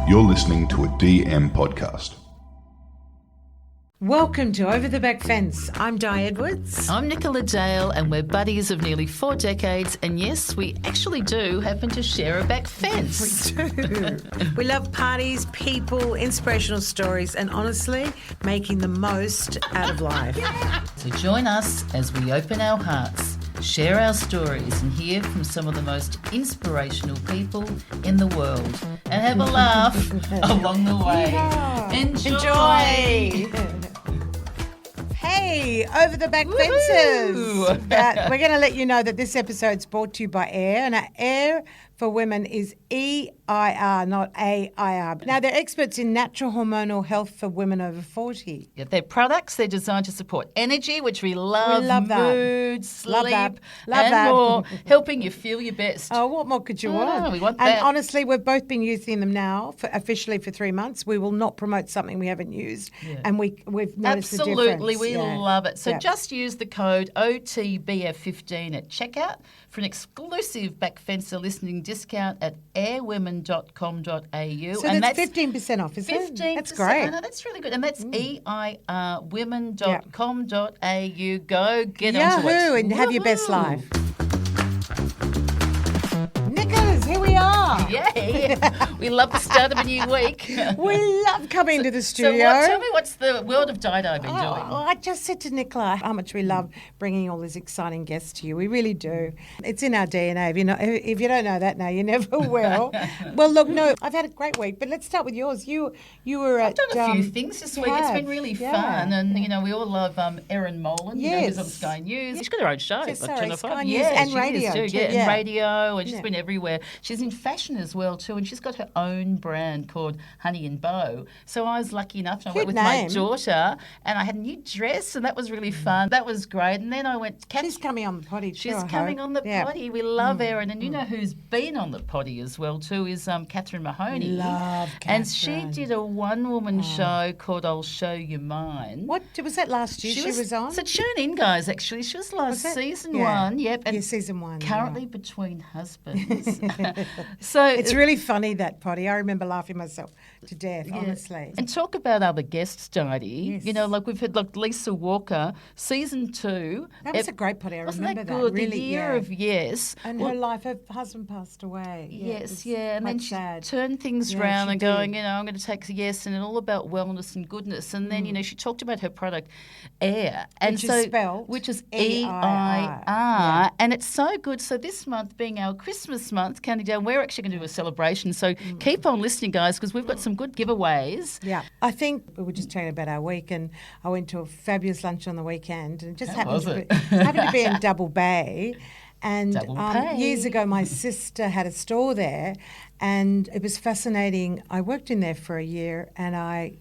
You're listening to a DM podcast. Welcome to Over the Back Fence. I'm Di Edwards. I'm Nicola Dale, and we're buddies of nearly 4 decades. And yes, we actually do happen to share a back fence. We do. We love parties, people, inspirational stories, and honestly, making the most out of life. So join us as we open our hearts, share our stories, and hear from some of the most inspirational people in the world. And have a laugh along the way. Yeah. Enjoy. Hey, Over the Back Fences. We're going to let you know that this episode's brought to you by AIR, and our AIR for women is EIR, not AIR. Now, they're experts in natural hormonal health for women over 40. Yeah, their products, they're designed to support energy, which we love that. Mood, sleep, Love and that. more, helping you feel your best. Oh, what more could you want? We want and that. honestly, we've both been using them now officially for 3 months. We will not promote something we haven't used, and we've noticed the difference. Absolutely, we love it. So just use the code OTBF15 at checkout for an exclusive Backfencer listening discount at airwomen.com.au. So and that's 15% off, isn't it? 15%. That's great. No, that's really good. And that's eirwomen.com.au. Go get onto it. Yahoo, and have your best life. Nicholas, here we are. Yay! We love the start of a new week. We love coming to the studio. Tell me what's the world of Dido been doing? I just said to Nicola how much we love bringing all these exciting guests to you. We really do. It's in our DNA. If you don't know that now, you never will. Well, look, no, I've had a great week, but let's start with yours. You were at... I've done a few things this week. It's been really fun, and we all love Erin Molan. Who's on Sky News. She's got her own show. Sky News and radio too. And radio, and she's been everywhere. She's in fashion as well too, and she's got her own brand called Honey and Bow. So I was lucky enough, and I went with my daughter, and I had a new dress, and that was really fun. That was great. And then I went... She's coming on the potty too. She's coming on the potty. We love Erin, and you know who's been on the potty as well too is Catherine Mahoney. Love Catherine. And she did a one-woman show called I'll Show You Mine. What was that last year? She was on. So tune in, guys. Actually, she was season 1. Yep, and season 1. Currently between husbands. So it's really funny, that potty. I remember laughing myself to death, honestly. And talk about other guests, Didi. Yes. We've had Lisa Walker, season 2. That was a great potty. I Wasn't remember that good? Really, the year of yes. And her husband passed away. And then she turned things around and going, I'm going to take yes, and it's all about wellness and goodness. And then, she talked about her product, Air. And which is EIR. And it's so good. So this month being our Christmas month, counting down, we're actually going to do a celebration. So keep on listening, guys, because we've got some good giveaways. Yeah. I think we were just chatting about our week, and I went to a fabulous lunch on the weekend, and it just happened to be in Double Bay. And years ago, my sister had a store there, and it was fascinating. I worked in there for a year, and I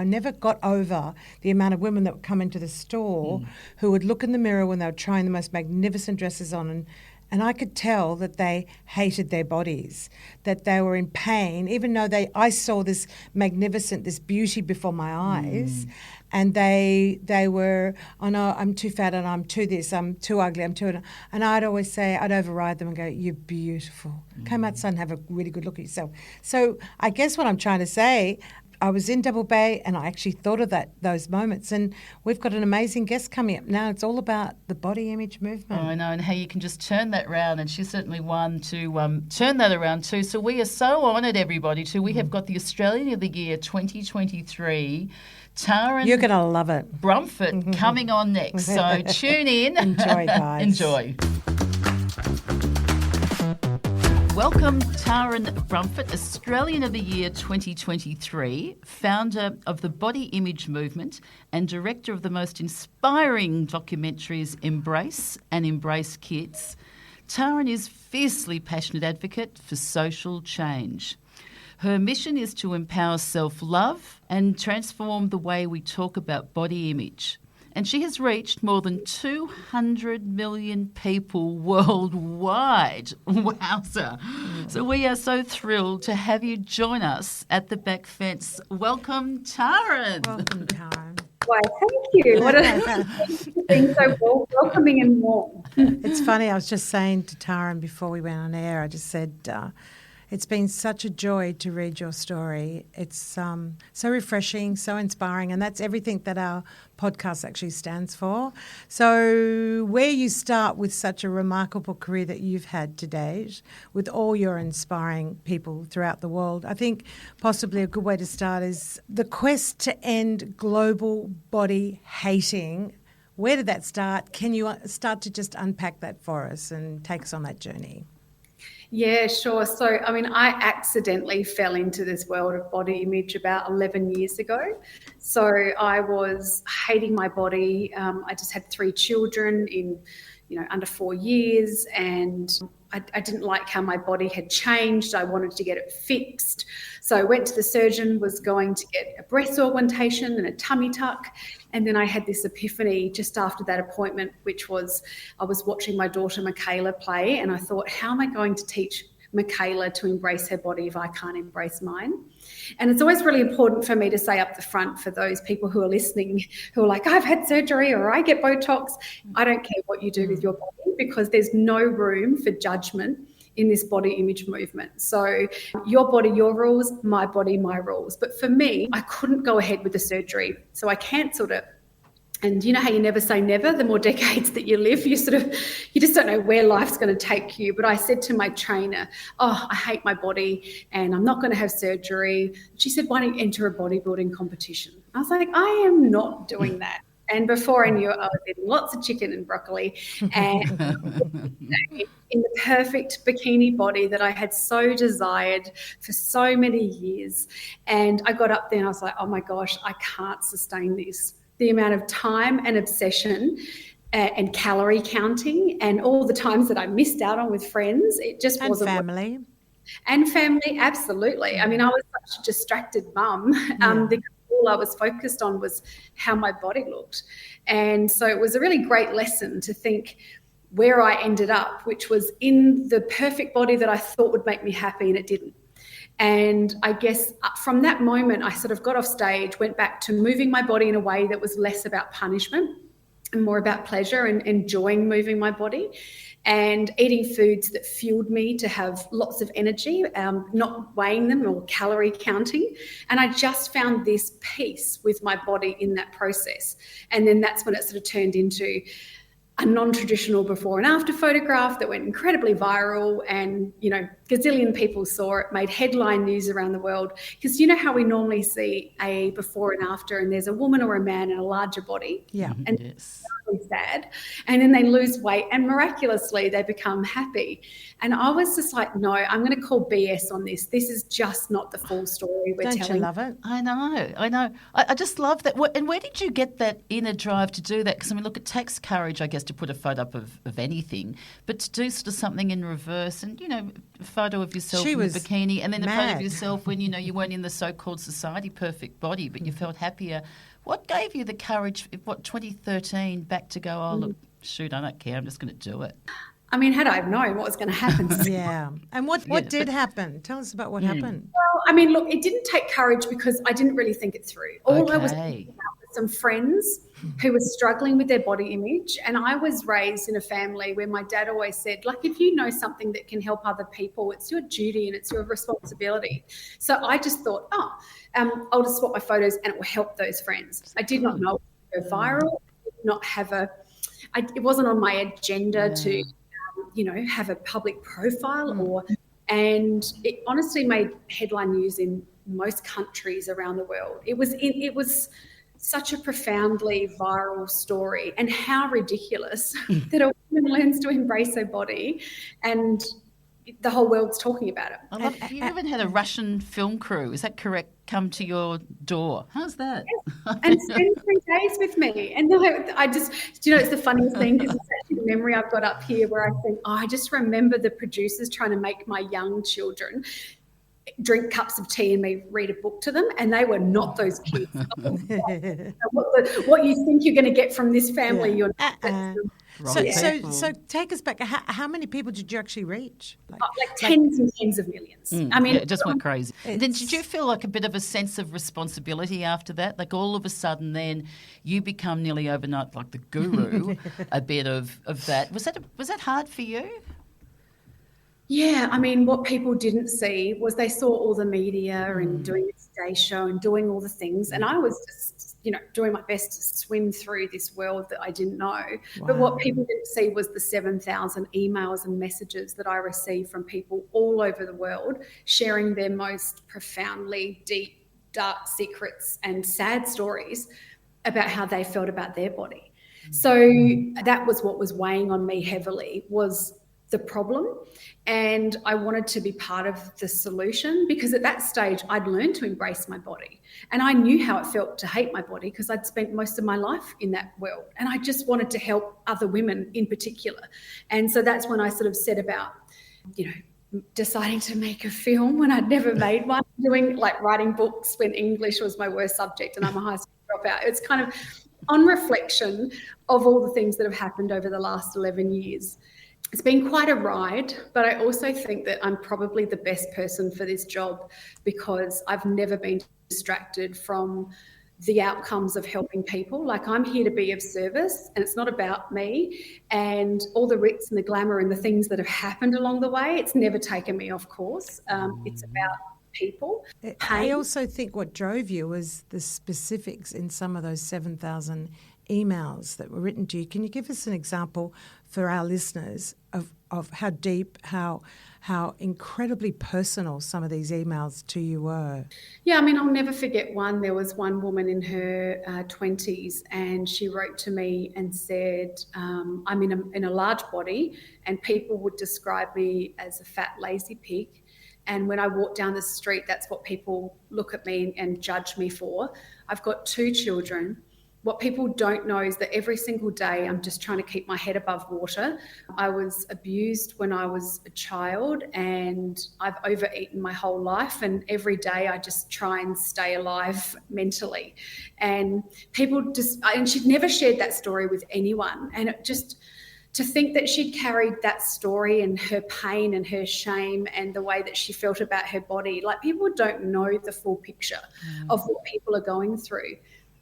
never got over the amount of women that would come into the store who would look in the mirror when they were trying the most magnificent dresses on, and I could tell that they hated their bodies, that they were in pain, even though I saw this beauty before my eyes. And they were, oh no, I'm too fat, and I'm too this, I'm too ugly, and I'd always say, I'd override them and go, you're beautiful. Come outside and have a really good look at yourself. So I guess what I'm trying to say, I was in Double Bay, and I actually thought of those moments, and we've got an amazing guest coming up now. It's all about the body image movement. Oh, I know, and how you can just turn that round, and she's certainly one to turn that around too. So we are so honoured, everybody, too. We have got the Australian of the Year 2023, Taryn... You're going to love it. Brumfitt coming on next. So tune in. Enjoy, guys. Enjoy. Welcome, Taryn Brumfitt, Australian of the Year 2023, founder of the Body Image Movement and director of the most inspiring documentaries Embrace and Embrace Kids. Taryn is fiercely passionate advocate for social change. Her mission is to empower self-love and transform the way we talk about body image. And she has reached more than 200 million people worldwide. Wowza. So we are so thrilled to have you join us at the Back Fence. Welcome, Taryn. Welcome, Taryn. Why, thank you. What a being so welcoming and warm. It's funny, I was just saying to Taryn before we went on air, I just said, It's been such a joy to read your story. It's so refreshing, so inspiring, and that's everything that our podcast actually stands for. So where you start with such a remarkable career that you've had to date, with all your inspiring people throughout the world, I think possibly a good way to start is the quest to end global body hating. Where did that start? Can you start to just unpack that for us and take us on that journey? Yeah, sure. So, I mean, I accidentally fell into this world of body image about 11 years ago. So I was hating my body. I just had 3 children in, under 4 years, and I didn't like how my body had changed. I wanted to get it fixed. So I went to the surgeon, was going to get a breast augmentation and a tummy tuck. And then I had this epiphany just after that appointment, which was I was watching my daughter Michaela play, and I thought, how am I going to teach Michaela to embrace her body if I can't embrace mine? And it's always really important for me to say up the front, for those people who are listening who are like, I've had surgery or I get Botox, I don't care what you do with your body, because there's no room for judgment in this body image movement. So your body, your rules, my body, my rules. But for me, I couldn't go ahead with the surgery. So I cancelled it. And you know how you never say never? The more decades that you live, you just don't know where life's going to take you. But I said to my trainer, I hate my body and I'm not going to have surgery. She said, why don't you enter a bodybuilding competition? I was like, I am not doing that. And before I knew it, I was eating lots of chicken and broccoli and in the perfect bikini body that I had so desired for so many years. And I got up there and I was like, oh my gosh, I can't sustain this. The amount of time and obsession and calorie counting and all the times that I missed out on with friends, it just wasn't. And family, absolutely. I mean, I was such a distracted mum because all I was focused on was how my body looked. And so it was a really great lesson to think where I ended up, which was in the perfect body that I thought would make me happy, and it didn't. And I guess from that moment, I sort of got off stage, went back to moving my body in a way that was less about punishment and more about pleasure and enjoying moving my body and eating foods that fueled me to have lots of energy, not weighing them or calorie counting. And I just found this peace with my body in that process. And then that's when it sort of turned into a non-traditional before and after photograph that went incredibly viral, and, gazillion people saw it, made headline news around the world. Because you know how we normally see a before and after and there's a woman or a man in a larger body. Yeah. And it's really sad. And then they lose weight and miraculously they become happy. And I was just like, no, I'm going to call BS on this. This is just not the full story we're telling. Don't you love it? I know. I just love that. And where did you get that inner drive to do that? Because, I mean, look, it takes courage, I guess, to put a photo up of anything, but to do sort of something in reverse and, a photo of yourself in a bikini and then a photo of yourself when, you weren't in the so-called society perfect body, but you felt happier. What gave you the courage, 2013, back to go, look, shoot, I don't care, I'm just going to do it? I mean, had I known what was going to happen. Yeah. And what did happen? Tell us about what happened. Well, I mean, look, it didn't take courage because I didn't really think it through. All I was thinking about was some friends who were struggling with their body image. And I was raised in a family where my dad always said, like, if you know something that can help other people, it's your duty and it's your responsibility. So I just thought, I'll just swap my photos and it will help those friends. I did not know it would go viral. I did not have it wasn't on my agenda to have a public profile and it honestly made headline news in most countries around the world. It was such a profoundly viral story, and how ridiculous that a woman learns to embrace her body and the whole world's talking about it. I love it. You even had a Russian film crew, is that correct, come to your door? How's that? Yes. And spend 3 days with me. And I just, it's the funniest thing because it's actually a memory I've got up here where I think, I just remember the producers trying to make my young children drink cups of tea and me read a book to them, and they were not those kids. What you think you're going to get from this family, you're not. So take us back. How many people did you actually reach? Like tens and tens of millions. I mean, it just went crazy. Then did you feel like a bit of a sense of responsibility after that? Like all of a sudden then you become nearly overnight like the guru a bit of that. Was that hard for you? Yeah, I mean, what people didn't see was they saw all the media and doing the Today Show and doing all the things. And I was just, doing my best to swim through this world that I didn't know. Wow. But what people didn't see was the 7,000 emails and messages that I received from people all over the world sharing their most profoundly deep, dark secrets and sad stories about how they felt about their body. So that was what was weighing on me heavily, was the problem, and I wanted to be part of the solution, because at that stage I'd learned to embrace my body and I knew how it felt to hate my body because I'd spent most of my life in that world, and I just wanted to help other women in particular. And so that's when I sort of set about, deciding to make a film when I'd never made one, writing books when English was my worst subject and I'm a high school dropout. It's kind of on reflection of all the things that have happened over the last 11 years. It's been quite a ride, but I also think that I'm probably the best person for this job because I've never been distracted from the outcomes of helping people. Like, I'm here to be of service, and it's not about me and all the ritz and the glamour and the things that have happened along the way. It's never taken me off course. It's about people. I also think what drove you was the specifics in some of those 7,000 emails that were written to you. Can you give us an example for our listeners of how deep, how incredibly personal some of these emails to you were? Yeah, I mean, I'll never forget one. There was one woman in her 20s, and she wrote to me and said, I'm in a large body and people would describe me as a fat, lazy pig. And when I walk down the street, that's what people look at me and judge me for. I've got 2 children. What people don't know is that every single day I'm just trying to keep my head above water. I was abused when I was a child, and I've overeaten my whole life, and every day I just try and stay alive mentally. And and she'd never shared that story with anyone. And it just, to think that she'd carried that story and her pain and her shame and the way that she felt about her body, like, people don't know the full picture of what people are going through.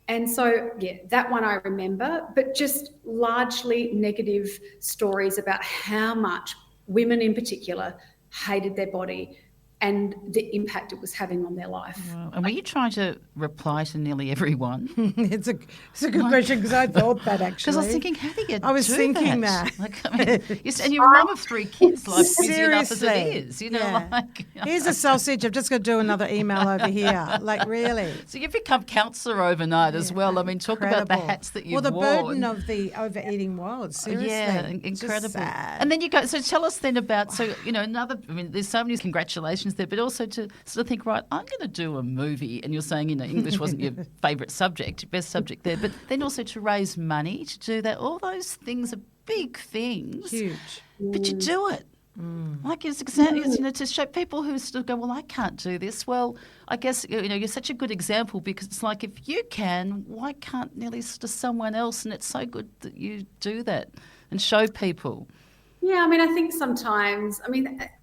And so, yeah, that one I remember, but just largely negative stories about how much women in particular hated their body and the impact it was having on their life. Wow. And were you trying to reply to nearly everyone? It's a good question, because I thought that actually. Because I was thinking, how do you I was thinking that. And you're a mum of 3 kids, like, busy enough as it is. Here's a sausage. I've just got to do another email over here. Like, really. So you've become counsellor overnight as well. I mean, talk about the hats that you've worn. Well, the burden of the overeating world, seriously. Yeah, incredible. And then you go, so tell us then about, there's so many congratulations there, but also to sort of think, right, I'm going to do a movie, and you're saying, English wasn't your favourite subject, your best subject there, but then also to raise money to do that. All those things are big things. Huge. But you do it. Like, it's exactly, to show people who sort of go, well, I can't do this. Well, I guess, you're such a good example, because it's like, if you can, why can't nearly sort of someone else? And it's so good that you do that and show people. Yeah, I mean, I think sometimes,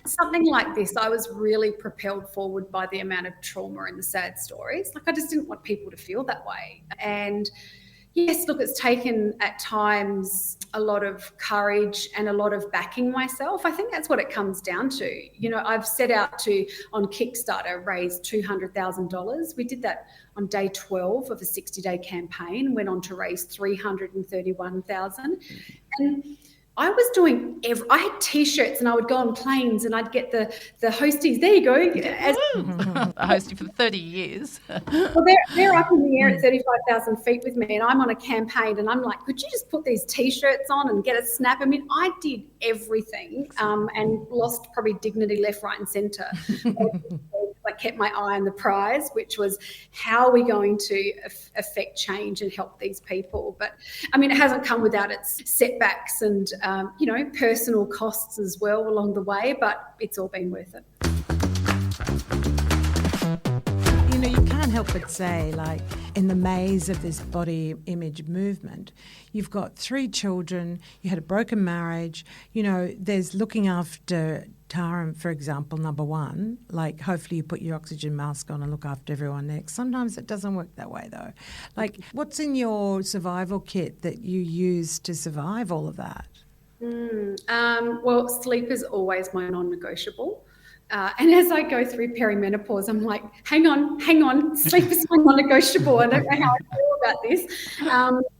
something like this, I was really propelled forward by the amount of trauma and the sad stories. Like, I just didn't want people to feel that way. And yes, look, it's taken at times a lot of courage and a lot of backing myself. I think that's what it comes down to. I've set out to, on Kickstarter, raise $200,000. We did that on day 12 of a 60-day campaign, went on to raise $331,000. And I was doing I had T-shirts, and I would go on planes, and I'd get the hosties. There you go. I hosted for 30 years. Well, they're up in the air at 35,000 feet with me, and I'm on a campaign, and I'm like, could you just put these T-shirts on and get a snap? I mean, I did everything, and lost probably dignity left, right, and centre. I kept my eye on the prize, which was, how are we going to affect change and help these people? But it hasn't come without its setbacks and personal costs as well along the way, but it's all been worth it. You can't help but say, like, in the maze of this body image movement, you've got 3 children, you had a broken marriage, there's looking after Taryn, for example, number one. Like, hopefully you put your oxygen mask on and look after everyone next. Sometimes it doesn't work that way, though. Like, what's in your survival kit that you use to survive all of that? Well, sleep is always my non-negotiable. And as I go through perimenopause, I'm like, hang on, sleep is my non-negotiable. I don't know how I feel about this.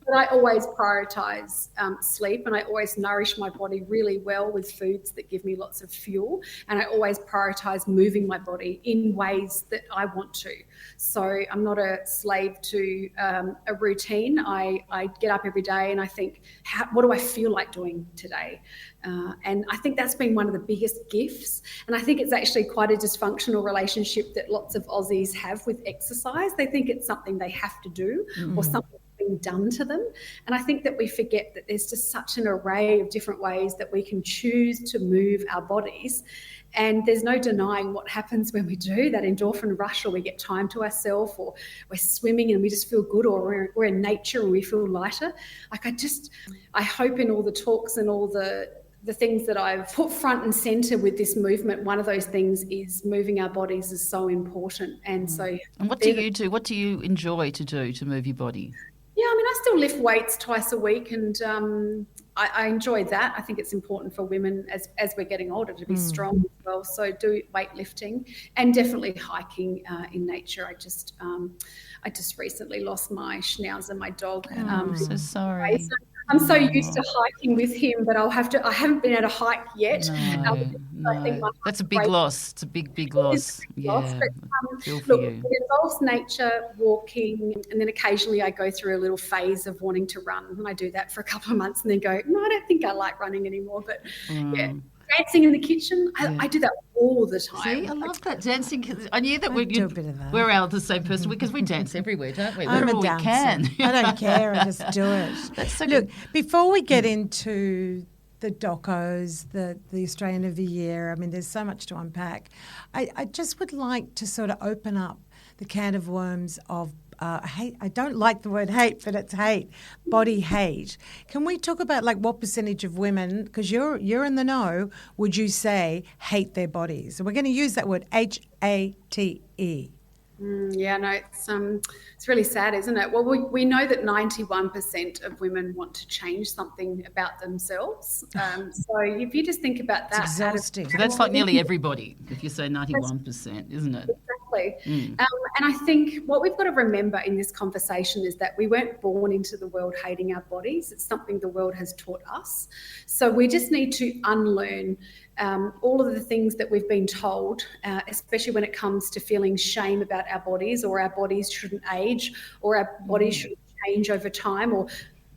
But I always prioritise sleep, and I always nourish my body really well with foods that give me lots of fuel. And I always prioritise moving my body in ways that I want to. So I'm not a slave to a routine. I get up every day and I think, what do I feel like doing today? And I think that's been one of the biggest gifts. And I think it's actually quite a dysfunctional relationship that lots of Aussies have with exercise. They think it's something they have to do or something being done to them. And I think that we forget that there's just such an array of different ways that we can choose to move our bodies. And there's no denying what happens when we do that endorphin rush, or we get time to ourselves, or we're swimming and we just feel good, or we're in nature and we feel lighter. Like I hope in all the talks and all the things that I've put front and centre with this movement, one of those things is moving our bodies is so important. And so... And what do you do? What do you enjoy to do to move your body? Yeah, I mean, I still lift weights twice a week, and I enjoy that. I think it's important for women as we're getting older to be strong as well. So do weightlifting and definitely hiking in nature. I just recently lost my schnauzer, my dog. I'm so sorry. So I'm so used to hiking with him, but I haven't been able to hike yet. No. I think That's a big loss. It's a big loss. But, feel for look, you. it involves nature, walking, and then occasionally I go through a little phase of wanting to run. And I do that for a couple of months and then go, no, I don't think I like running anymore. But yeah, dancing in the kitchen, I do that all the time. See, I love that dancing. I knew that do a bit of that. we're the same person because we dance everywhere, don't we? I'm Wherever a we dancer. can. I don't care. I just do it. That's so Look, good. before we get into the docos, the Australian of the Year, I mean, there's so much to unpack. I just would like to sort of open up the can of worms of hate. I don't like the word hate, but it's hate, body hate. Can we talk about like what percentage of women, because you're in the know, would you say hate their bodies? So we're going to use that word, H-A-T-E. Yeah, no, it's really sad, isn't it? Well, we know that 91% of women want to change something about themselves. So if you just think about that, It's exhausting. So that's like nearly everybody, if you say 91%, isn't it? Exactly. And I think what we've got to remember in this conversation is that we weren't born into the world hating our bodies. It's something the world has taught us. So we just need to unlearn all of the things that we've been told, especially when it comes to feeling shame about our bodies, or our bodies shouldn't age, or our bodies should change over time, or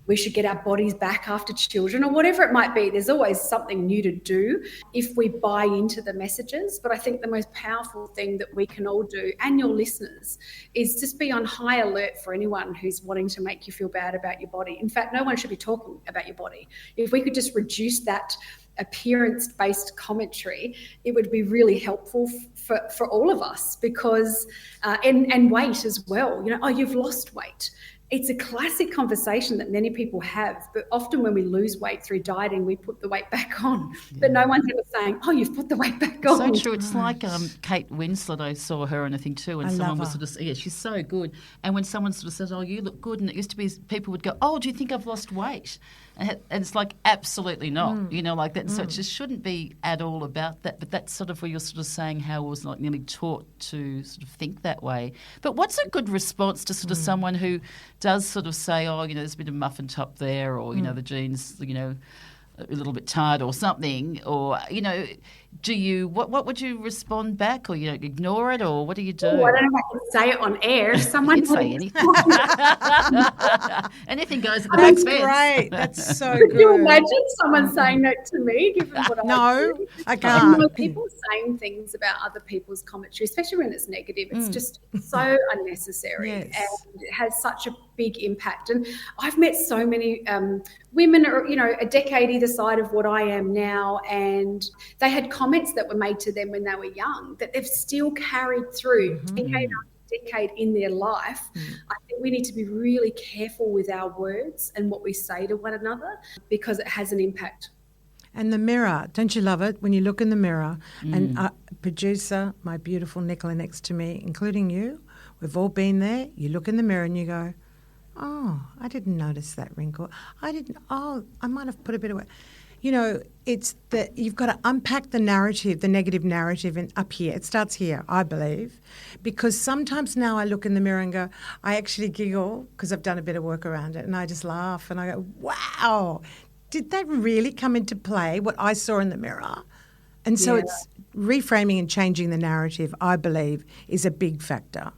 we should get our bodies back after children, or whatever it might be. There's always something new to do if we buy into the messages. But I think the most powerful thing that we can all do, and your listeners, is just be on high alert for anyone who's wanting to make you feel bad about your body. In fact, no one should be talking about your body. If we could just reduce that appearance-based commentary, it would be really helpful for all of us, because and weight as well. You know, oh, you've lost weight. It's a classic conversation that many people have, but often when we lose weight through dieting, we put the weight back on. Yeah. But no one's ever saying, oh, you've put the weight back on. So true. It's like Kate Winslet, I saw her in a thing too, and someone was sort of, she's so good. And when someone sort of says, oh, you look good, and it used to be people would go, oh, do you think I've lost weight? And it's like, absolutely not, you know, like that. So it just shouldn't be at all about that. But that's sort of where you're sort of saying how I was like nearly taught to sort of think that way. But what's a good response to sort of someone who does sort of say, oh, you know, there's a bit of muffin top there, or, you know, the jeans, you know, a little bit tight or something, or, you know, do you, what would you respond back, or, you know, ignore it, or what do you do? Oh, I don't know if I can say it on air. Someone can say anything. Anything goes at the back fence. That's great. That's so good. Can you imagine someone saying that to me, given what I do? I can't. You know, people saying things about other people's commentary, especially when it's negative, it's just so unnecessary. Yes. And it has such a big impact. And I've met so many women, you know, a decade either side of what I am now, and they had comments that were made to them when they were young that they've still carried through decade after decade in their life. I think we need to be really careful with our words and what we say to one another, because it has an impact. And the mirror, don't you love it when you look in the mirror and producer, my beautiful Nicola next to me, including you, we've all been there. You look in the mirror and you go, oh, I didn't notice that wrinkle. I might have put a bit of weight. it's that you've got to unpack the narrative, the negative narrative, and up here. It starts here, I believe, because sometimes now I look in the mirror and go, I actually giggle because I've done a bit of work around it, and I just laugh and I go, wow, did that really come into play, what I saw in the mirror? And so it's reframing and changing the narrative, I believe, is a big factor.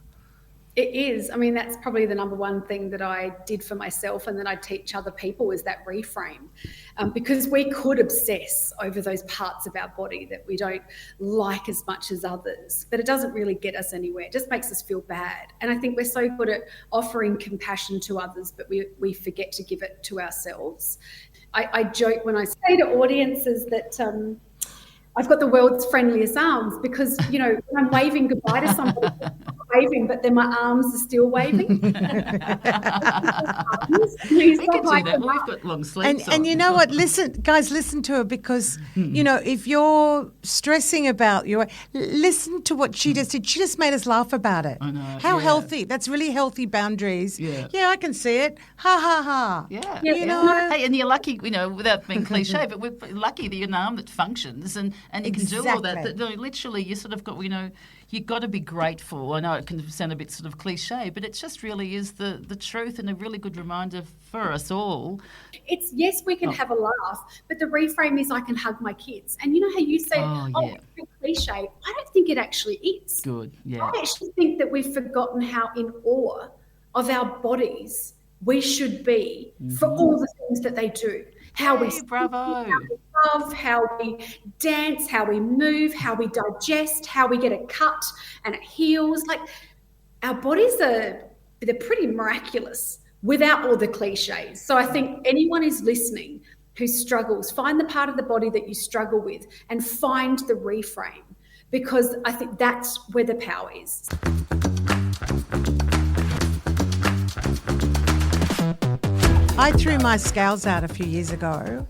It is. I mean, that's probably the number one thing that I did for myself and that I teach other people is that reframe. Because we could obsess over those parts of our body that we don't like as much as others, but it doesn't really get us anywhere. It just makes us feel bad. And I think we're so good at offering compassion to others, but we forget to give it to ourselves. I joke when I say to audiences that I've got the world's friendliest arms because, when I'm waving goodbye to somebody, I'm waving, but then my arms are still waving. We can do that. We've got long sleeves on. And you know what? Listen to her because, if you're stressing about listen to what she just did. She just made us laugh about it. I know. How healthy. That's really healthy boundaries. Yeah. Yeah, I can see it. Ha, ha, ha. Yeah. Hey, and you're lucky, without being cliche, but we're lucky that you're an arm that functions and you can do all that. Literally, you sort of got, you've got to be grateful. I know it can sound a bit sort of cliche, but it just really is the truth and a really good reminder for us all. It's, yes, we can have a laugh, but the reframe is I can hug my kids. And you know how you say, it's a cliche? I don't think it actually is. Good, yeah. I actually think that we've forgotten how in awe of our bodies we should be for all the things that they do. How we love, how we dance, how we move, how we digest, how we get a cut and it heals. Like our bodies they're pretty miraculous without all the cliches. So I think anyone who's listening who struggles, find the part of the body that you struggle with and find the reframe, because I think that's where the power is. I threw my scales out a few years ago.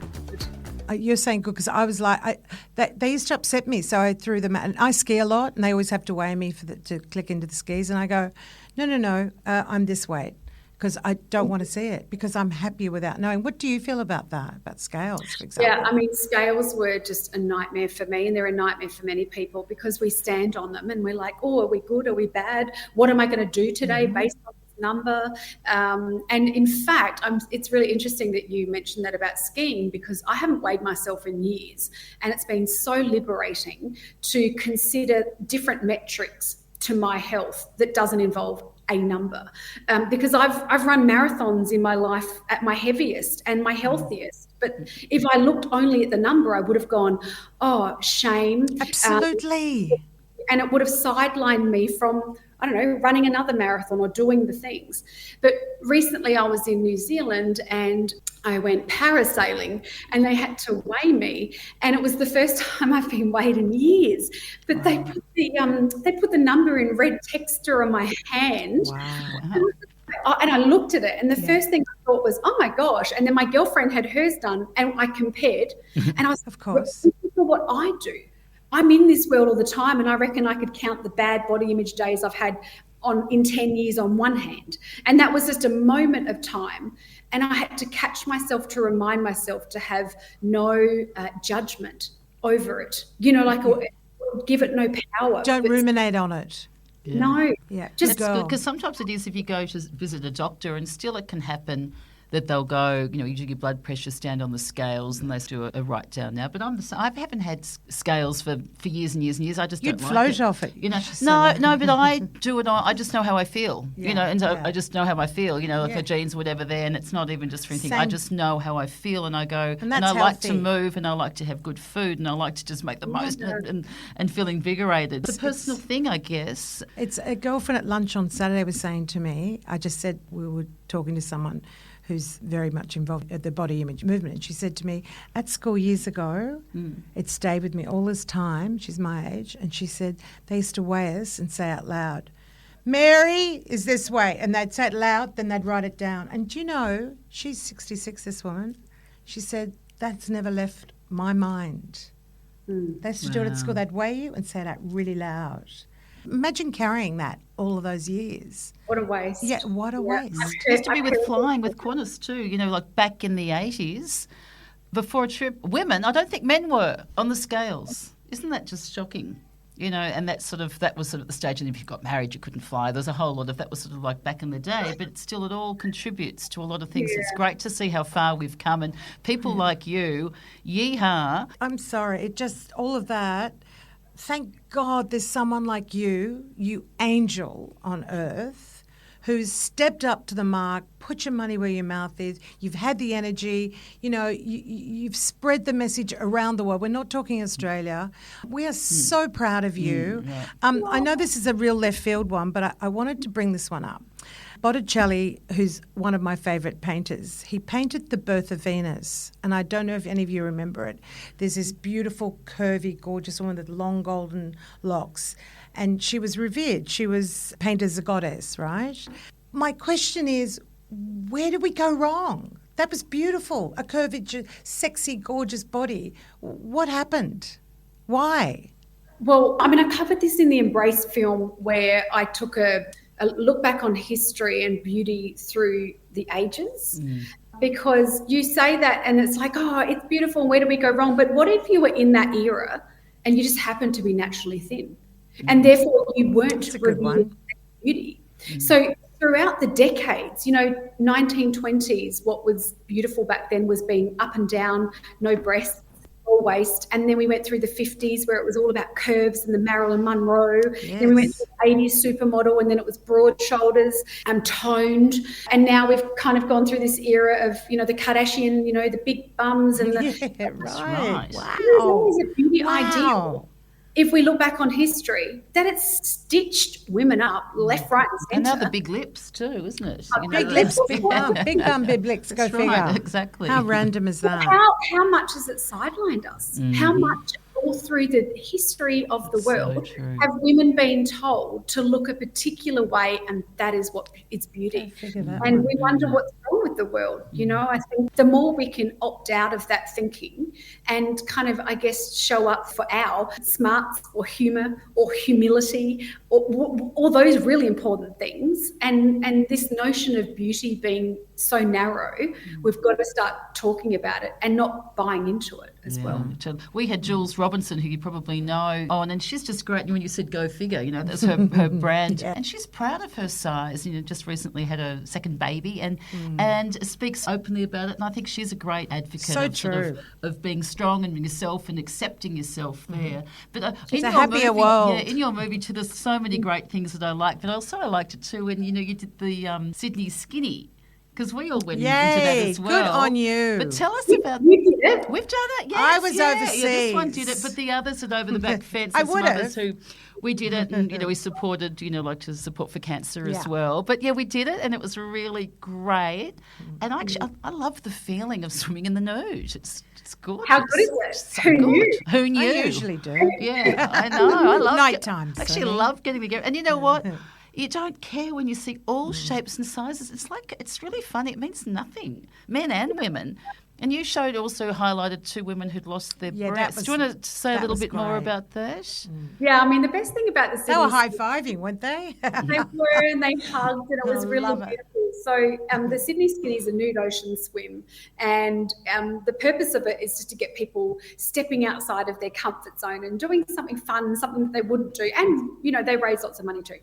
You're saying good because I was like, they used to upset me, so I threw them out. And I ski a lot, and they always have to weigh me to click into the skis. And I go, no, I'm this weight because I don't want to see it because I'm happier without knowing. What do you feel about that, about scales, for example? Yeah, I mean, scales were just a nightmare for me, and they're a nightmare for many people because we stand on them and we're like, oh, are we good? Are we bad? What am I going to do today based on number? And in fact, it's really interesting that you mentioned that about skiing because I haven't weighed myself in years, and it's been so liberating to consider different metrics to my health that doesn't involve a number, because I've run marathons in my life at my heaviest and my healthiest. But if I looked only at the number, I would have gone, oh, shame. Absolutely. And it would have sidelined me from, I don't know, running another marathon or doing the things. But recently I was in New Zealand and I went parasailing and they had to weigh me, and it was the first time I've been weighed in years. But they put the number in red texture on my hand. Wow. And I looked at it, and the first thing I thought was, oh my gosh. And then my girlfriend had hers done, and I compared, and I was, of course, for what I do. I'm in this world all the time, and I reckon I could count the bad body image days I've had in 10 years on one hand. And that was just a moment of time. And I had to catch myself to remind myself to have no judgment over it, or give it no power. Don't ruminate on it. Yeah. No. Yeah. Just good, because sometimes it is if you go to visit a doctor and still it can happen that they'll go, you do your blood pressure, stand on the scales, and they do a write down now. But I haven't had scales for years and years and years. I just You'd don't float like it. off it. No, but I do it. I just know how I feel. I just know how I feel. Like my genes, whatever there, and it's not even just for anything. I just know how I feel, and I go, and I like to move, and I like to have good food, and I like to just make the most and feel invigorated. It's a personal thing, I guess. It's a girlfriend at lunch on Saturday was saying to me. I just said we were talking to someone who's very much involved at the body image movement. And she said to me, at school years ago, it stayed with me all this time, she's my age, and she said they used to weigh us and say out loud, Mary is this way. And they'd say it loud, then they'd write it down. And she's 66, this woman. She said, that's never left my mind. They used to do it at school. They'd weigh you and say it out really loud. Imagine carrying that all of those years. What a waste. Yeah, what a waste. It used to be with flying with Qantas too, like back in the 80s. before a trip, women, I don't think men were on the scales. Isn't that just shocking? You know, and that was sort of the stage, and if you got married, you couldn't fly. There's a whole lot of that was sort of like back in the day, but still it all contributes to a lot of things. Yeah. It's great to see how far we've come, and people like you, yeehaw. I'm sorry, all of that. Thank God there's someone like you angel on earth, who's stepped up to the mark, put your money where your mouth is. You've had the energy, you've spread the message around the world. We're not talking Australia. We are so proud of you. Yeah. I know this is a real left field one, but I wanted to bring this one up. Botticelli, who's one of my favourite painters, he painted The Birth of Venus, and I don't know if any of you remember it. There's this beautiful, curvy, gorgeous woman with long golden locks, and she was revered. She was painted as a goddess, right? My question is, where did we go wrong? That was beautiful, a curvy, sexy, gorgeous body. What happened? Why? Well, I mean, I covered this in the Embrace film, where I took a look back on history and beauty through the ages. Because you say that and it's like, oh, it's beautiful, and where did we go wrong? But what if you were in that era and you just happened to be naturally thin, and therefore you weren't revealing beauty? So throughout the decades, 1920s, what was beautiful back then was being up and down, no breasts, full waist. And then we went through the 50s, where it was all about curves and the Marilyn Monroe. Yes. Then we went through the 80s supermodel, and then it was broad shoulders and toned. And now we've kind of gone through this era of, the Kardashian, the big bums and right. Right. Wow. There's always a beauty ideal. If we look back on history, that it's stitched women up left, right, and centre. And now the big lips too, isn't it? Big lips, big bum, big lips. Go figure. Right, exactly. How random is that? How much has it sidelined us? How much all through the history of the world have women been told to look a particular way, and that is what is beauty? And we wonder what's wrong with the world. I think the more we can opt out of that thinking and kind of, I guess, show up for our smarts or humour or humility or all those really important things, and this notion of beauty being so narrow, we've got to start talking about it and not buying into it as well. We had Jules Robinson, who you probably know, on, and she's just great. When you said go figure, that's her brand. And she's proud of her size. Just recently had a second baby and speaks openly about it. And I think she's a great advocate of being strong and yourself and accepting yourself there. But it's a happier world. Yeah, in your movie too, there's so many great things that I like. But also I liked it too when, you did the Sydney Skinny. Because we all went into that as well. Good on you. But tell us about... You did it. We've done it, yes. I was overseas. Yeah, this one did it, but the others had over the back fence. I would have. Others who... We did it, and, we supported, like to support for cancer as well. But, yeah, we did it, and it was really great. And I love the feeling of swimming in the nude. It's gorgeous. How good is it? So Who knew? I usually do. Yeah, I know. I love Nighttime. I actually love getting together. And you know what? You don't care when you see all shapes and sizes. It's really funny. It means nothing, men and women. And you highlighted two women who'd lost their breasts. Do you want to say a little bit more about that? Yeah, I mean, the best thing about the Sydney... They were high-fiving, weren't they? They were, and they hugged, and it was really beautiful. So the Sydney Skinny is a nude ocean swim, and the purpose of it is just to get people stepping outside of their comfort zone and doing something fun, something that they wouldn't do. And, they raise lots of money too.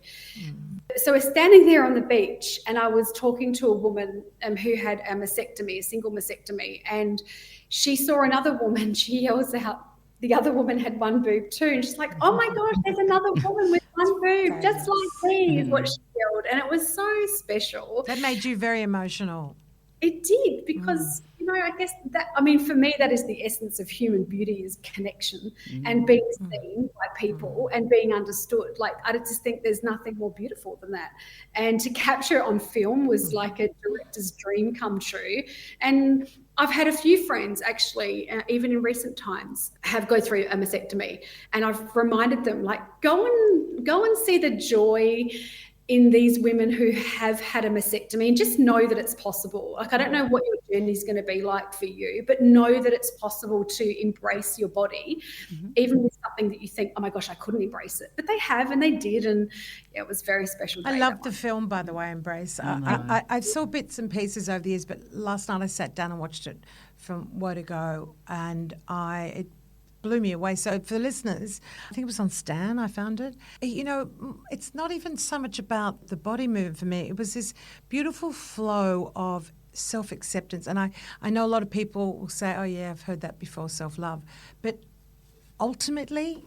So we're standing there on the beach, and I was talking to a woman who had a mastectomy, a single mastectomy, and she saw another woman. She yells out, the other woman had one boob too, and she's like, oh my gosh, there's another woman with one boob, just like me, is what she yelled. And it was so special. That made you very emotional. It did, because, I guess for me, that is the essence of human beauty, is connection and being seen by people and being understood. Like, I just think there's nothing more beautiful than that. And to capture it on film was like a director's dream come true. And I've had a few friends actually, even in recent times, have go through a mastectomy, and I've reminded them, like, go and see the joy in these women who have had a mastectomy, and just know that it's possible. Like, I don't know what your journey is going to be like for you, but know that it's possible to embrace your body, even with something that you think, oh my gosh, I couldn't embrace it. But they have, and they did, and it was very special. I love the film, by the way, Embrace. I saw bits and pieces over the years, but last night I sat down and watched it from word to go, and it blew me away. So for the listeners, I think it was on Stan, I found it. You know, it's not even so much about the body movement for me. It was this beautiful flow of self-acceptance. And I know a lot of people will say, oh yeah, I've heard that before, self-love. But ultimately,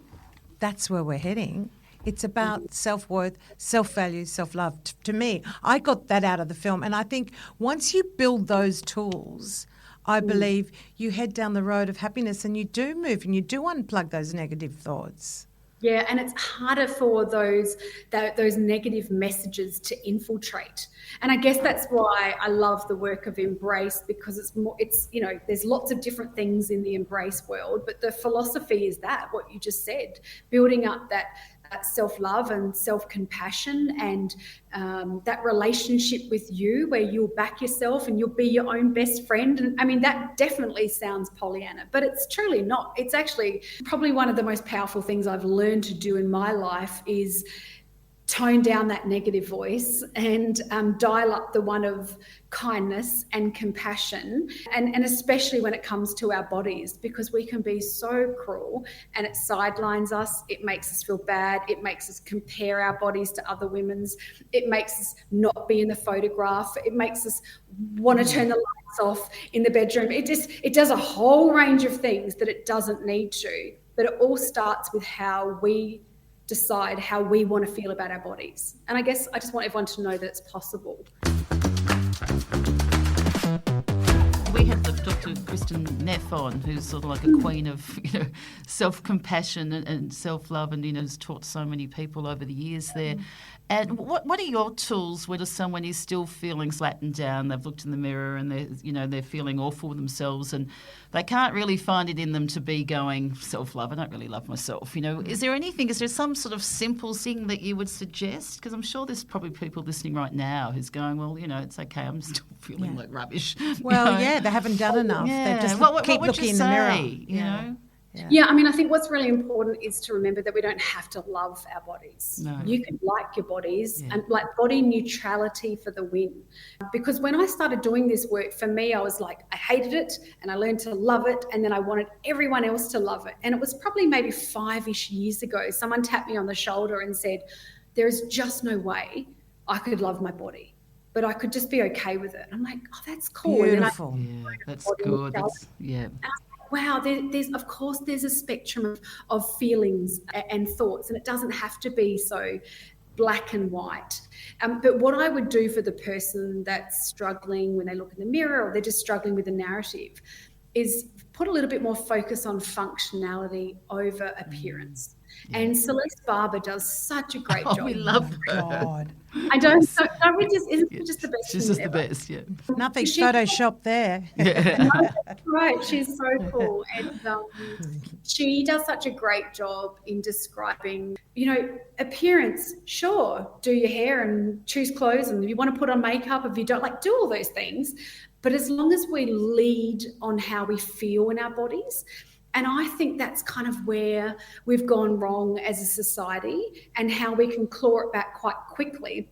that's where we're heading. It's about self-worth, self-value, self-love. To me, I got that out of the film. And I think once you build those tools, I believe you head down the road of happiness, and you do move and you do unplug those negative thoughts. Yeah, and it's harder for those negative messages to infiltrate. And I guess that's why I love the work of Embrace, because it's you know, there's lots of different things in the Embrace world, but the philosophy is that, what you just said, building up that self-love and self-compassion, and that relationship with you where you'll back yourself and you'll be your own best friend. And I mean, that definitely sounds Pollyanna, but it's truly not. It's actually probably one of the most powerful things I've learned to do in my life is tone down that negative voice and dial up the one of kindness and compassion, and especially when it comes to our bodies, because we can be so cruel and it sidelines us. It makes us feel bad. It makes us compare our bodies to other women's. It makes us not be in the photograph. It makes us want to turn the lights off in the bedroom. It does a whole range of things that it doesn't need to, but it all starts with how we decide how we want to feel about our bodies. And I guess I just want everyone to know that it's possible. We had Dr. Kristen Neff on, who's sort of like a queen of, you know, self-compassion and self-love, and, you know, has taught so many people over the years there. And what are your tools when someone is still feeling flattened down? They've looked in the mirror and they're feeling awful with themselves, and they can't really find it in them to be going self-love. I don't really love myself. You know, is there some sort of simple thing that you would suggest? Because I'm sure there's probably people listening right now who's going, well, you know, it's okay, I'm still feeling like rubbish. Well, they haven't done enough. Yeah. They just keep looking in the mirror. You know? Yeah, I mean, I think what's really important is to remember that we don't have to love our bodies. No. You can like your bodies, and like body neutrality for the win. Because when I started doing this work, for me, I was like, I hated it and I learned to love it, and then I wanted everyone else to love it. And it was probably maybe 5-ish years ago, someone tapped me on the shoulder and said, there is just no way I could love my body, but I could just be okay with it. And I'm like, oh, that's cool. Beautiful. That's good. Wow, there's a spectrum of feelings and thoughts, and it doesn't have to be so black and white. But what I would do for the person that's struggling when they look in the mirror, or they're just struggling with the narrative, is put a little bit more focus on functionality over appearance. Yeah. And Celeste Barber does such a great job. We love her. God. I don't we just, isn't it just the best? She's just the best, yeah. Nothing Photoshop there. No, that's right. She's so cool. And she does such a great job in describing, you know, appearance. Sure, do your hair and choose clothes, and if you want to put on makeup, if you don't, like, do all those things. But as long as we lead on how we feel in our bodies, and I think that's kind of where we've gone wrong as a society, and how we can claw it back quite quickly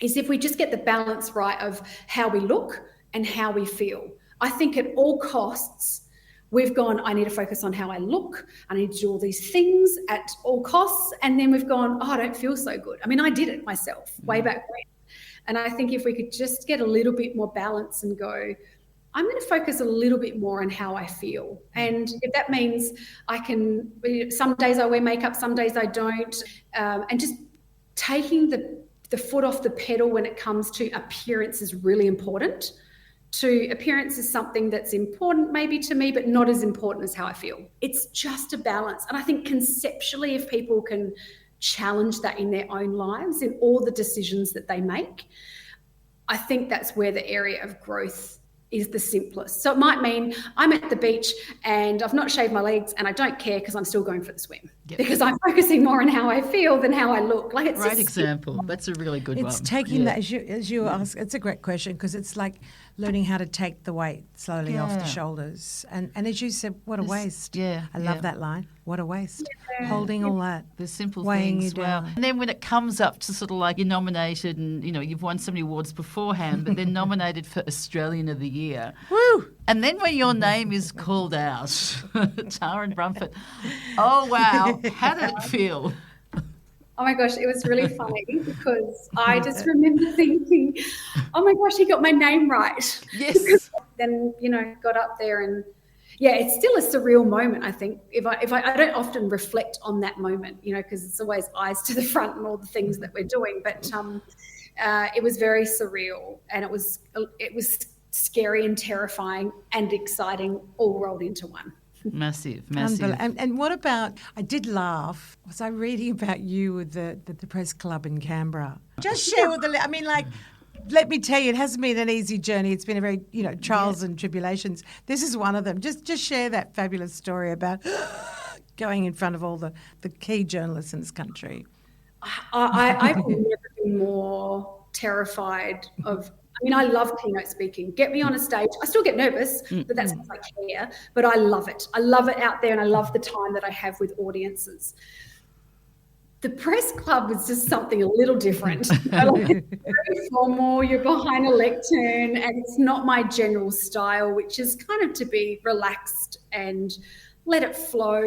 is if we just get the balance right of how we look and how we feel. I think at all costs, we've gone, I need to focus on how I look. I need to do all these things at all costs. And then we've gone, oh, I don't feel so good. I mean, I did it myself way back when. And I think if we could just get a little bit more balance and go, I'm going to focus a little bit more on how I feel. And if that means some days I wear makeup, some days I don't, and just taking the foot off the pedal when it comes to appearance is really important. Appearance is something that's important maybe to me, but not as important as how I feel. It's just a balance. And I think conceptually, if people can challenge that in their own lives, in all the decisions that they make, I think that's where the area of growth is the simplest. So it might mean I'm at the beach and I've not shaved my legs and I don't care because I'm still going for the swim because I'm focusing more on how I feel than how I look. Like, it's great example. That's a really good one. It's taking that, as you ask, it's a great question, because it's like learning how to take the weight slowly off the shoulders. And as you said, what a waste. Yeah. I love that line. What a waste. Holding all that. The simple weighing things. you down. And then when it comes up to sort of like you're nominated and, you've won so many awards beforehand, but then nominated for Australian of the Year. Woo! And then when your name is called out, Taryn Brumfitt, oh, wow, how did it feel? Oh my gosh, it was really funny because I just remember thinking, oh my gosh, he got my name right. Yes. Then, got up there and it's still a surreal moment, I think. If I don't often reflect on that moment, because it's always eyes to the front and all the things that we're doing. But it was very surreal, and it was scary and terrifying and exciting all rolled into one. Massive. And what about, I did laugh, was I reading about you with the press club in Canberra? Just share with let me tell you, it hasn't been an easy journey. It's been a very, trials and tribulations. This is one of them. Just share that fabulous story about going in front of all the key journalists in this country. I've never been more terrified of. I love keynote speaking. Get me on a stage. I still get nervous, but that's because I care. But I love it. I love it out there, and I love the time that I have with audiences. The press club was just something a little different. It's very formal. You're behind a lectern, and it's not my general style, which is kind of to be relaxed and let it flow.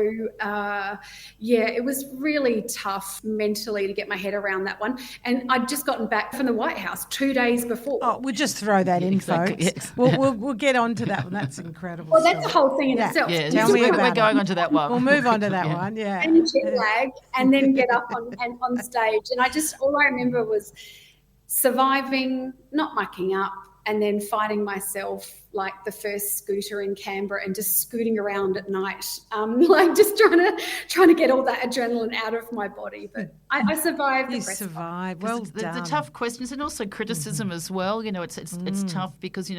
It was really tough mentally to get my head around that one. And I'd just gotten back from the White House 2 days before. Oh, we'll just throw that in, folks. Yes. We'll get on to that one. That's incredible. Well, that's a whole thing in itself. Yeah, Tell me about we're going on to that one. We'll move on to that one, yeah. And jet lag, and then get up on stage. And all I remember was surviving, not mucking up, and then finding myself like the first scooter in Canberra and just scooting around at night, just trying to get all that adrenaline out of my body. But I survived. You survived. Well done. The tough questions, and also criticism as well. It's tough because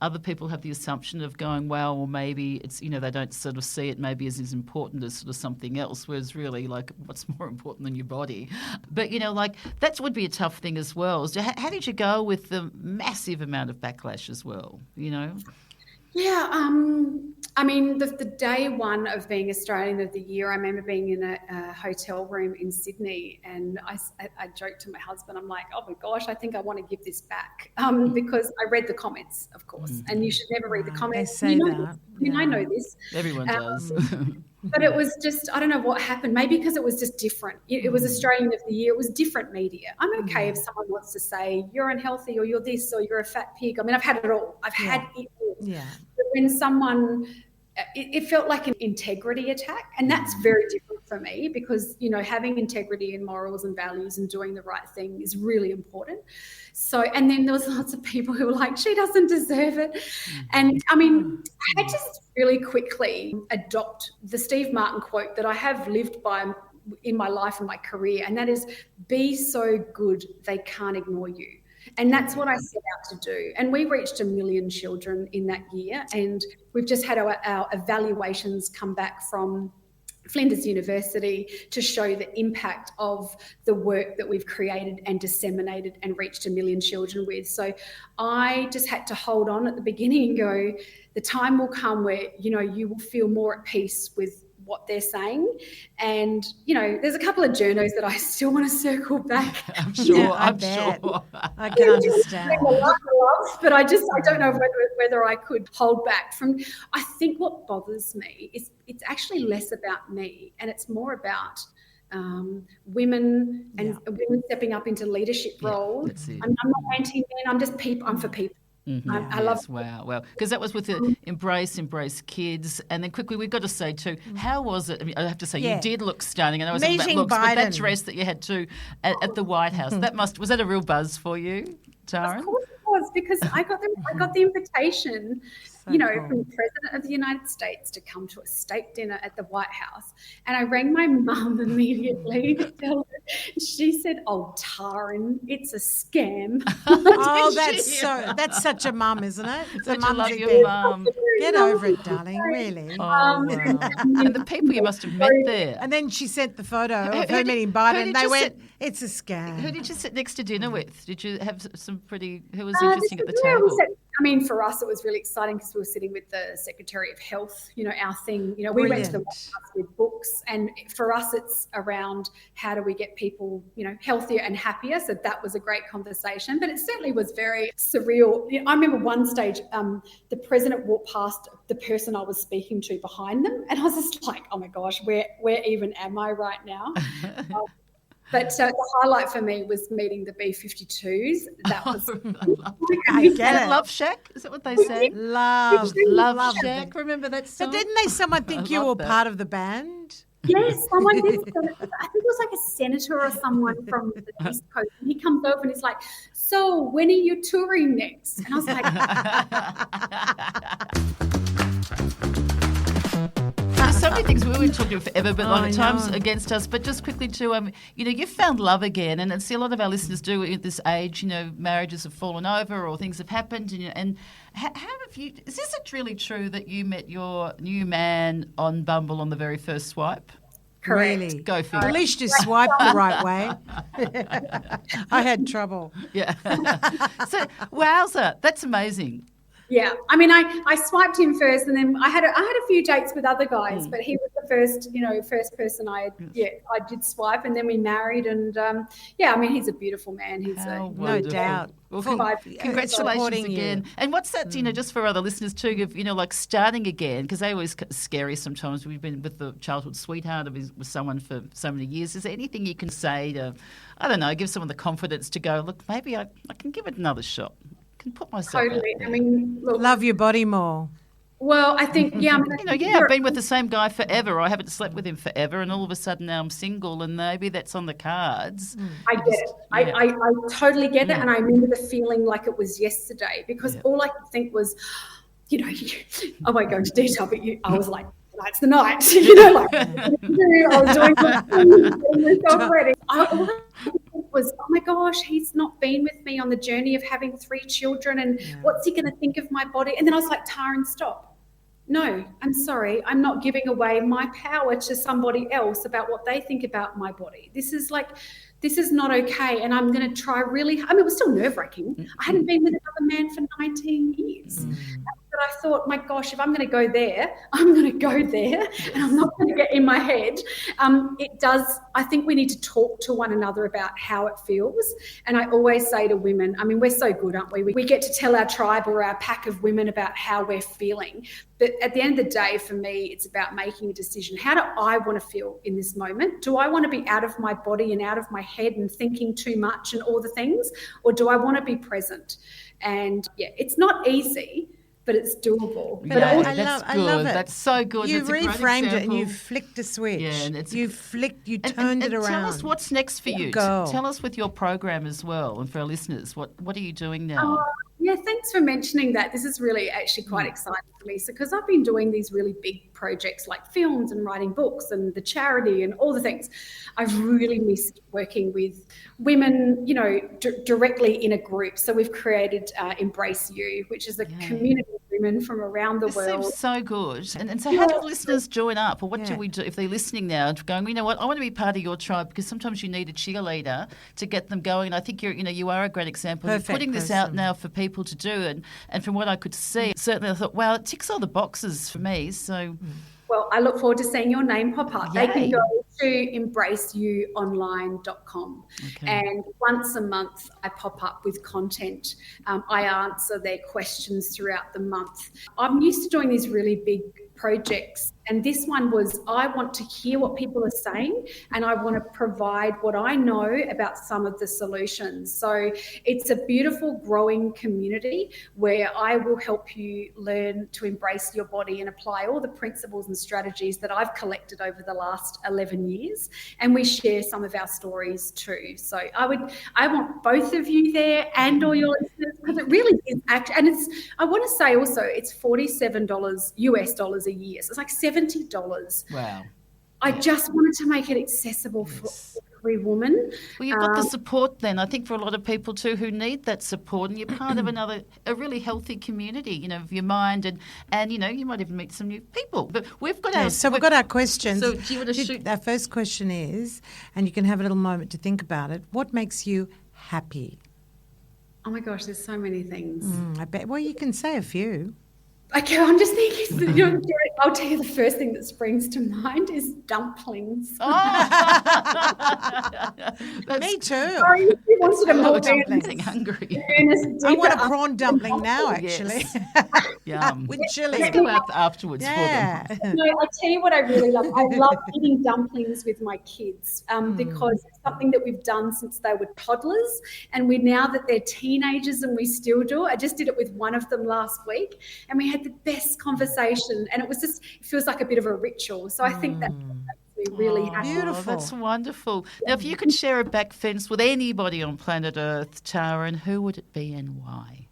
other people have the assumption of going, well, or maybe it's they don't sort of see it maybe as important as sort of something else. Whereas really, like, what's more important than your body? But that would be a tough thing as well. So how did you go with the massive amount of backlash as well? Yeah, the day one of being Australian of the Year, I remember being in a hotel room in Sydney, and I joked to my husband, I'm like, oh my gosh, I think I want to give this back, because I read the comments, of course, and you should never read the comments. They say that. I know this. Everyone does. But it was just, I don't know what happened. Maybe because it was just different. It was Australian of the Year. It was different media. I'm okay if someone wants to say you're unhealthy or you're this or you're a fat pig. I've had it all. I've had it all. Yeah. But when someone, it felt like an integrity attack. And that's very different for me because, having integrity and morals and values and doing the right thing is really important. So, and then there was lots of people who were like, she doesn't deserve it. And I had to really quickly adopt the Steve Martin quote that I have lived by in my life and my career. And that is, be so good, they can't ignore you. And that's what I set out to do. And we reached 1 million children in that year. And we've just had our evaluations come back from Flinders University to show the impact of the work that we've created and disseminated and reached 1 million children with. So I just had to hold on at the beginning and go, the time will come where, you will feel more at peace with what they're saying. And, there's a couple of journos that I still want to circle back. I'm sure. Yeah, I'm sure. I can understand. But I don't know whether I could hold back from. I think what bothers me is it's actually less about me and it's more about women and women stepping up into leadership roles. I'm not anti-men. I'm just people. I'm for people. Mm-hmm. I love. Wow. Because that was with the Embrace Kids. And then quickly, we've got to say too, how was it? I have to say, you did look stunning. And I was about looks, but that dress that you had too at the White House, was that a real buzz for you, Taryn? Of course it was, because I got the invitation from the President of the United States to come to a state dinner at the White House. And I rang my mum immediately to tell her. She said, "Oh, Taryn, it's a scam." Oh, that's such a mum, isn't it? It's Such a a love mumsy your thing. mum. Get over it, darling, really. Oh, wow. And the people you must have met there. And then she sent the photo of her meeting Biden, and they went, it's a scam. Who did you sit next to dinner with? Did you have who was interesting at the table? For us, it was really exciting because we were sitting with the Secretary of Health, our thing. We went to the White House with books, and for us, it's around how do we get people, healthier and happier. So that was a great conversation, but it certainly was very surreal. I remember one stage, the president walked past the person I was speaking to behind them, and I was just like, oh my gosh, where even am I right now? But the highlight for me was meeting the B-52s. That was I get it. Love Shack? Is that what they say? Love Shack. Remember that song? But didn't someone think you were part of the band? Yes, someone did. I think it was like a senator or someone from the East Coast. And he comes over and he's like, "So when are you touring next?" And I was like... There's so many things we were talking forever, but a lot of times against us. But just quickly too, you've found love again, and see a lot of our listeners do at this age. Marriages have fallen over or things have happened, and how have you? Is this really true that you met your new man on Bumble on the very first swipe? Correct. Really? Go figure. At least you swiped the right way. I had trouble. Yeah. So, wowza, that's amazing. Yeah, I swiped him first, and then I had a few dates with other guys, but he was the first person I did swipe, and then we married, and he's a beautiful man. He's no doubt. Well, congratulations again. And what's that? Just for other listeners too, of like starting again, because they always scary sometimes. We've been with the childhood sweetheart with someone for so many years. Is there anything you can say to, I don't know, give someone the confidence to go, look, maybe I can give it another shot. Can put myself totally. out there. Look, love your body more. Well, I think I've been with the same guy forever. I haven't slept with him forever, and all of a sudden now I'm single, and maybe that's on the cards. I get it. Yeah. I totally get it, and I remember the feeling like it was yesterday because all I could think was, I won't go into detail, but I was like, tonight's the night. I was doing myself ready. Was, oh my gosh, he's not been with me on the journey of having 3 children, and what's he going to think of my body? And then I was like, Taryn, stop. No, I'm sorry. I'm not giving away my power to somebody else about what they think about my body. This is not okay. And I'm going to try really, it was still nerve-wracking. I hadn't been with another man for 19 years. But I thought, my gosh, if I'm going to go there, I'm going to go there, and I'm not going to get in my head. I think we need to talk to one another about how it feels. And I always say to women, we're so good, aren't we? We get to tell our tribe or our pack of women about how we're feeling. But at the end of the day, for me, it's about making a decision. How do I want to feel in this moment? Do I want to be out of my body and out of my head and thinking too much and all the things? Or do I want to be present? And it's not easy, but it's doable. But I love it. That's so good. You reframed it and you you flicked a switch. Yeah, and you turned it around. Tell us what's next for you. Tell us with your program as well, and for our listeners, what are you doing now? Thanks for mentioning that. This is really actually quite exciting for me. So, because I've been doing these really big projects like films and writing books and the charity and all the things, I've really missed working with women, directly in a group. So we've created Embrace You, which is a community of women from around the world. Seems so good. And so how do listeners join up, or what do we do if they're listening now and going, you know what, I want to be part of your tribe, because sometimes you need a cheerleader to get them going. And I think you are a great example of putting this out now for people to do. And from what I could see, certainly I thought, wow, it ticks all the boxes for me. So... Well, I look forward to seeing your name pop up. Yay. They can go to embraceyouonline.com. And once a month I pop up with content. I answer their questions throughout the month. I'm used to doing these really big projects, and this one was, I want to hear what people are saying, and I want to provide what I know about some of the solutions. So it's a beautiful growing community where I will help you learn to embrace your body and apply all the principles and strategies that I've collected over the last 11 years, and we share some of our stories too. So I want both of you there and all your listeners, because because it really is and I want to say also it's $47 US dollars a year. So it's like $70. Wow. I just wanted to make it accessible for every woman. Well, you've got the support then, I think, for a lot of people too who need that support, and you're part of a really healthy community, you know, of your mind, and you know, you might even meet some new people. But we've got we've got our questions. So do you want to shoot? Our first question is, and you can have a little moment to think about it, what makes you happy? Oh my gosh, there's so many things. I bet. Well, you can say a few. Okay, I'm just thinking, you know, I'll tell you the first thing that springs to mind is dumplings. Oh. Me too. Sorry, if you wanted a more getting hungry. I want a prawn dumpling now, actually. Yum. With chili. Let's go out afterwards for them. No, I'll tell you what I really love. I love eating dumplings with my kids because it's something that we've done since they were toddlers, and now that they're teenagers and we still do. I just did it with one of them last week, and we had the best conversation, and it feels like a bit of a ritual. So I think that makes me really happy. Beautiful. That's wonderful. Now, if you could share a back fence with anybody on planet Earth, Taryn, who would it be and why?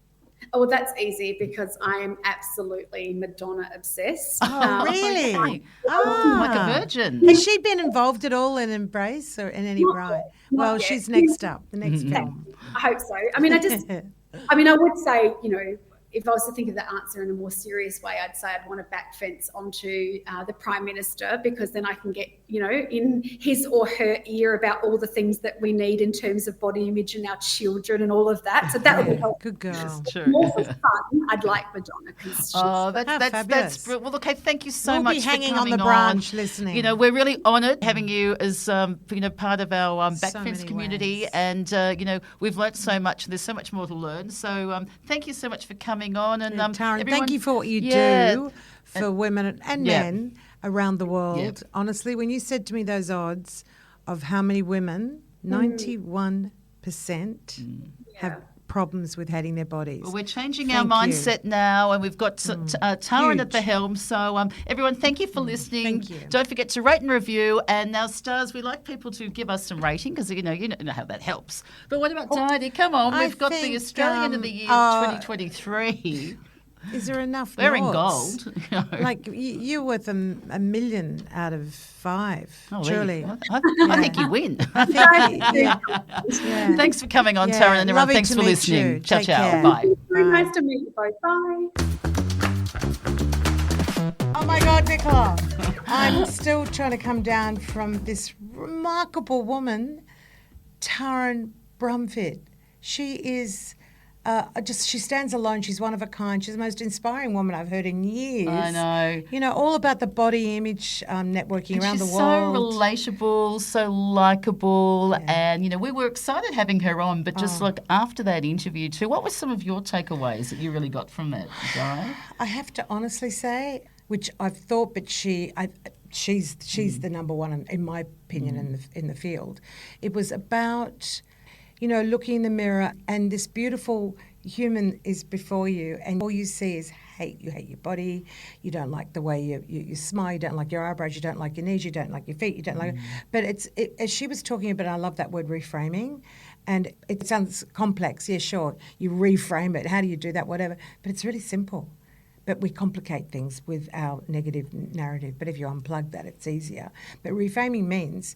Oh, well, that's easy because I am absolutely Madonna obsessed. Oh, really? Like a virgin. Has she been involved at all in Embrace or in any right? Well, she's next up, the next film. I hope so. I mean, I would say, you know, if I was to think of the answer in a more serious way, I'd say I'd want to back fence onto the Prime Minister, because then I can get, you know, in his or her ear about all the things that we need in terms of body image and our children and all of that. So that would be helpful. Good girl. Sure. More for fun, I'd like Madonna. That's fabulous. well, look, okay, thank you so We'll much be for hanging coming on the branch listening. You know, we're really honoured having you as, you know, part of our back So fence many community. ways. And, you know, we've learnt so much. There's so much more to learn. So thank you so much for coming on. And Taryn, thank you for what you Yeah. do for women and men around the world. Honestly, when you said to me those odds of how many women, 91% have problems with hating their bodies. Well, we're changing our mindset now, and we've got Taryn at the helm. So, everyone, thank you for listening. Thank you. Don't forget to rate and review. And now, stars, we like people to give us some rating because you know how that helps. But what about Didy? Come on, we've got the Australian of the Year 2023. Is there enough? They're in nods? gold. You know. Like you're worth a million out of 5. Oh, surely. really? I think you win. I think yeah. Thanks for coming on, Taryn, and everyone. Lovely Thanks to for meet listening. you. Ciao, Take ciao. care. Bye. Very nice to meet you both. Bye. Oh my God, Nicola. I'm still trying to come down from this remarkable woman, Taryn Brumfitt. She is she stands alone. She's one of a kind. She's the most inspiring woman I've heard in years. I know. You know, all about the body image networking around the world. So relatable, so likeable, and you know, we were excited having her on. But just like after that interview too, what were some of your takeaways that you really got from that, Di? I have to honestly say, which I've thought, but she's the number one in my opinion in the field. It was about, you know, looking in the mirror and this beautiful human is before you, and all you see is hate. You hate your body. You don't like the way you smile. You don't like your eyebrows. You don't like your knees. You don't like your feet. You don't like. But as she was talking about, I love that word reframing, and it sounds complex. Yeah, sure. You reframe it. How do you do that? Whatever. But it's really simple. But we complicate things with our negative narrative. But if you unplug that, it's easier. But reframing means,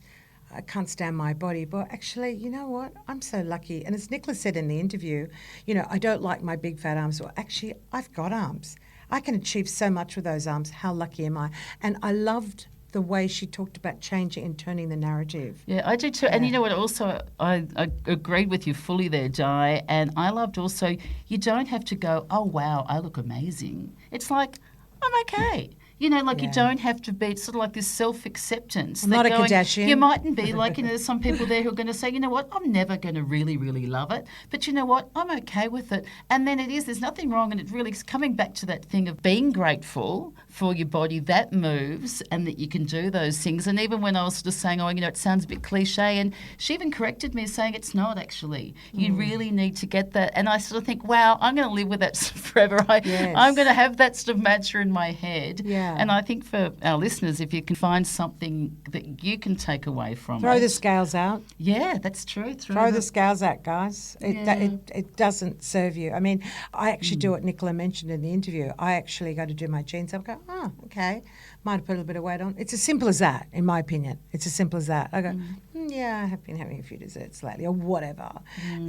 I can't stand my body, but actually, you know what? I'm so lucky. And as Nicola said in the interview, you know, I don't like my big fat arms. Well, actually, I've got arms. I can achieve so much with those arms. How lucky am I? And I loved the way she talked about changing and turning the narrative. Yeah, I do too. Yeah. And you know what, also, I agreed with you fully there, Di. And I loved also, you don't have to go, oh, wow, I look amazing. It's like, I'm okay. You know, like you don't have to be, it's sort of like this self-acceptance. I'm not a Kardashian. You mightn't be, like, you know, there's some people there who are going to say, you know what, I'm never going to really, really love it. But you know what, I'm okay with it. And then there's nothing wrong, and it really is coming back to that thing of being grateful for your body that moves and that you can do those things. And even when I was sort of saying, oh, you know, it sounds a bit cliche, and she even corrected me saying it's not actually. You really need to get that. And I sort of think, wow, I'm going to live with that forever. I'm going to have that sort of mantra in my head. Yeah. Yeah. And I think for our listeners, if you can find something that you can take away from Throw the scales out. Yeah, that's true. Throw the scales out, guys. It doesn't serve you. I mean, I actually do what Nicola mentioned in the interview. I actually go to do my jeans. I go, oh, okay. Might have put a little bit of weight on. It's as simple as that, in my opinion. It's as simple as that. I go, yeah, I have been having a few desserts lately or whatever.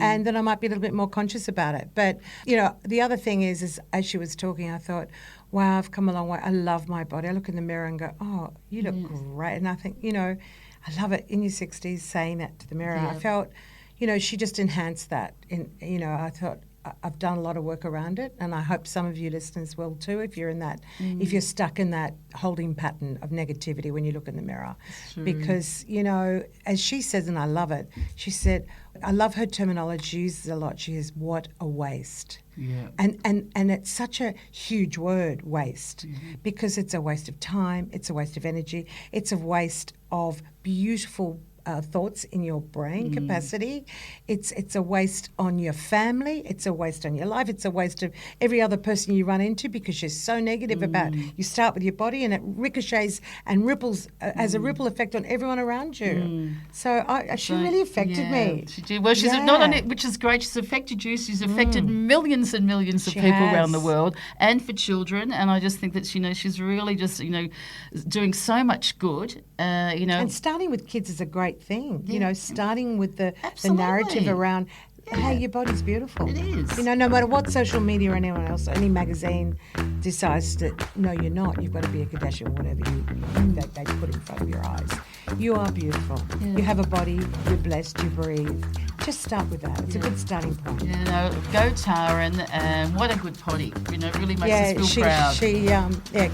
And then I might be a little bit more conscious about it. But, you know, the other thing is as she was talking, I thought, wow, I've come a long way. I love my body. I look in the mirror and go, oh, you look great. And I think, you know, I love it in your 60s saying that to the mirror. I felt, you know, she just enhanced that. You know, I thought, I've done a lot of work around it, and I hope some of you listeners will too. If you're in that, if you're stuck in that holding pattern of negativity when you look in the mirror, because you know, as she says, and I love it. She said, I love her terminology. She uses a lot. She says, "What a waste." Yeah. And it's such a huge word, waste, because it's a waste of time. It's a waste of energy. It's a waste of beautiful thoughts in your brain capacity. It's a waste on your family. It's a waste on your life. It's a waste of every other person you run into because you're so negative about. You start with your body and it ricochets and ripples as a ripple effect on everyone around you. So she really affected me. She did. Well, she's not on it, which is great. She's affected you. She's affected millions and millions of people around the world, and for children. And I just think that she's really just doing so much good. And starting with kids is a great thing. You know, starting with the narrative around, hey, your body's beautiful. It is. You know, no matter what social media or anyone else, any magazine decides that, no, you're not. You've got to be a Kardashian, whatever that they put in front of your eyes. You are beautiful. Yeah. You have a body. You're blessed. You breathe. Just start with that. It's a good starting point. Yeah, no, go Taryn. What a good potty. You know, it really makes us feel proud. She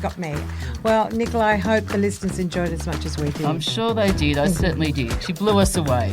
got me. Well, Nicola, I hope the listeners enjoyed as much as we did. I'm sure they did. I certainly did. She blew us away.